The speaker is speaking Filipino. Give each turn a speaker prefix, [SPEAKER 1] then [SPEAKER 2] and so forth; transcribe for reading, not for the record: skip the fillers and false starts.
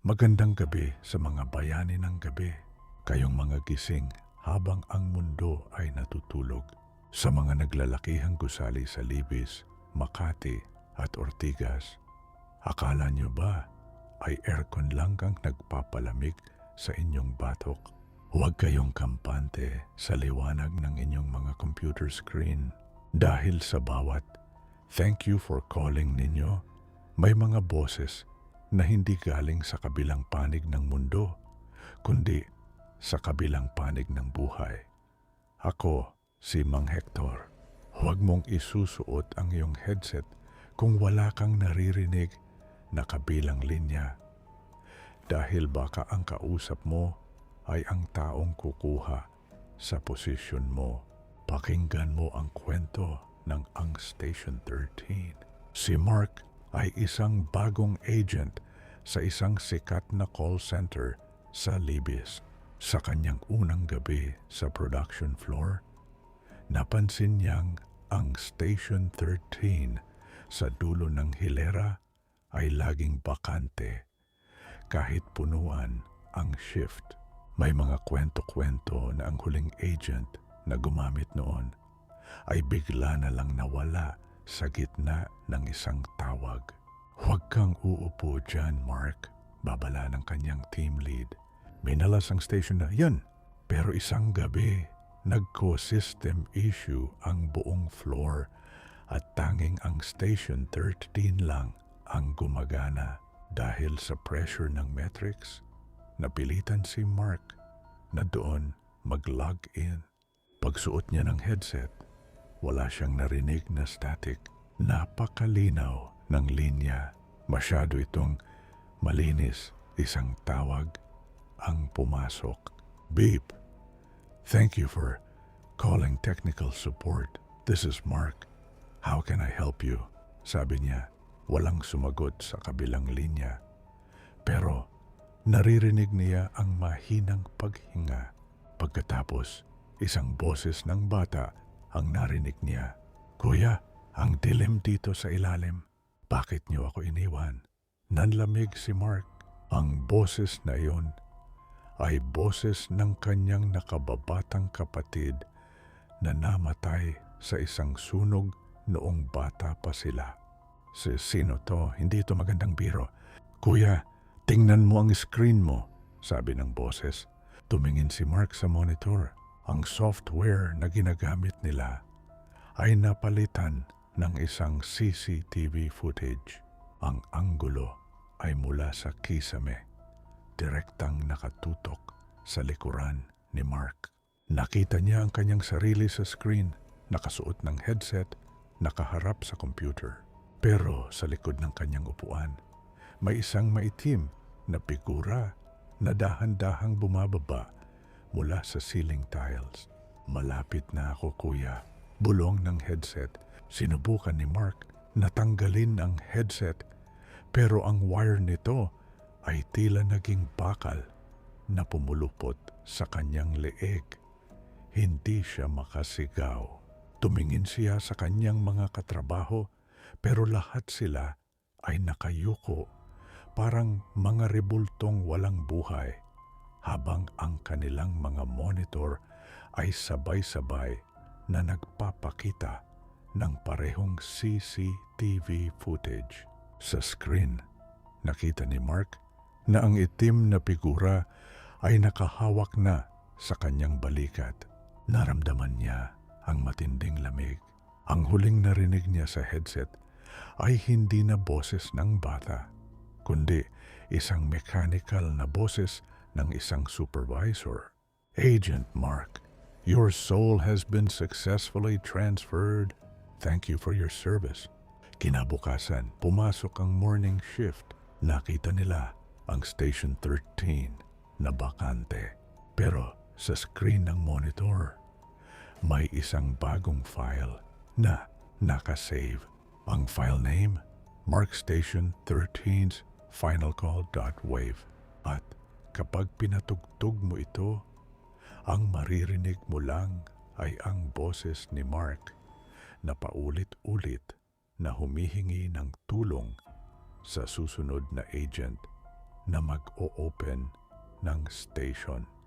[SPEAKER 1] Magandang gabi sa mga bayani ng gabi. Kayong mga gising habang ang mundo ay natutulog. Sa mga naglalakihang gusali sa Libis, Makati at Ortigas, akala nyo ba ay aircon lang ang nagpapalamig sa inyong batok? Huwag kayong kampante sa liwanag ng inyong mga computer screen. Dahil sa bawat "thank you for calling" ninyo, may mga boses na hindi galing sa kabilang panig ng mundo, kundi sa kabilang panig ng buhay. Ako, si Mang Hector. Huwag mong isusuot ang iyong headset kung wala kang naririnig na kabilang linya. Dahil baka ang kausap mo ay ang taong kukuha sa posisyon mo. Pakinggan mo ang kwento ng Ang Station 13. Si Mark ay isang bagong agent sa isang sikat na call center sa Libis. Sa kanyang unang gabi sa production floor, napansin niyang ang Station 13 sa dulo ng hilera ay laging bakante. Kahit punuan ang shift, may mga kwento-kwento na ang huling agent na gumamit noon ay bigla na lang nawala sa gitna ng isang tawag. "Huwag kang uupo dyan, Mark," babala ng kanyang team lead. Minalas ang station na yan, pero isang gabi, nagko-system issue ang buong floor at tanging ang Station 13 lang ang gumagana. Dahil sa pressure ng metrics, napilitan si Mark na doon mag-log in. Pagsuot niya ng headset, wala siyang narinig na static. Napakalinaw ng linya. Masyado itong malinis. Isang tawag ang pumasok. "Beep. Thank you for calling technical support. This is Mark. How can I help you?" Sabi niya. Walang sumagot sa kabilang linya. Pero naririnig niya ang mahinang paghinga. Pagkatapos, isang boses ng bata ang narinig niya. "Kuya, ang dilim dito sa ilalim. Bakit niyo ako iniwan?" Nanlamig si Mark. Ang boses na iyon ay boses ng kanyang nakababatang kapatid na namatay sa isang sunog noong bata pa sila. "Sino to? Hindi ito magandang biro." "Kuya, tingnan mo ang screen mo," sabi ng boses. Tumingin si Mark sa monitor. Ang software na ginagamit nila ay napalitan ng isang CCTV footage. Ang anggulo ay mula sa kisame, direktang nakatutok sa likuran ni Mark. Nakita niya ang kanyang sarili sa screen, nakasuot ng headset, nakaharap sa computer. Pero sa likod ng kanyang upuan, may isang maitim na figura na dahan-dahang bumababa mula sa ceiling tiles. "Malapit na ako, kuya," bulong ng headset. Sinubukan ni Mark na tanggalin ang headset, pero ang wire nito ay tila naging bakal na pumulupot sa kanyang leeg. Hindi siya makasigaw. Tumingin siya sa kanyang mga katrabaho, pero lahat sila ay nakayuko, parang mga rebultong walang buhay, habang ang kanilang mga monitor ay sabay-sabay na nagpapakita ng parehong CCTV footage. Sa screen, nakita ni Mark na ang itim na figura ay nakahawak na sa kanyang balikat. Naramdaman niya ang matinding lamig. Ang huling narinig niya sa headset ay hindi na boses ng bata, kundi isang mechanical na boses ng isang supervisor. "Agent Mark, your soul has been successfully transferred. Thank you for your service." Kinabukasan, pumasok ang morning shift. Nakita nila ang Station 13 na bakante. Pero sa screen ng monitor, may isang bagong file na nakasave. Ang file name, Mark Station 13's Final Call.wave. At kapag pinatugtog mo ito, ang maririnig mo lang ay ang boses ni Mark na paulit-ulit na humihingi ng tulong sa susunod na agent na mag-o-open ng station.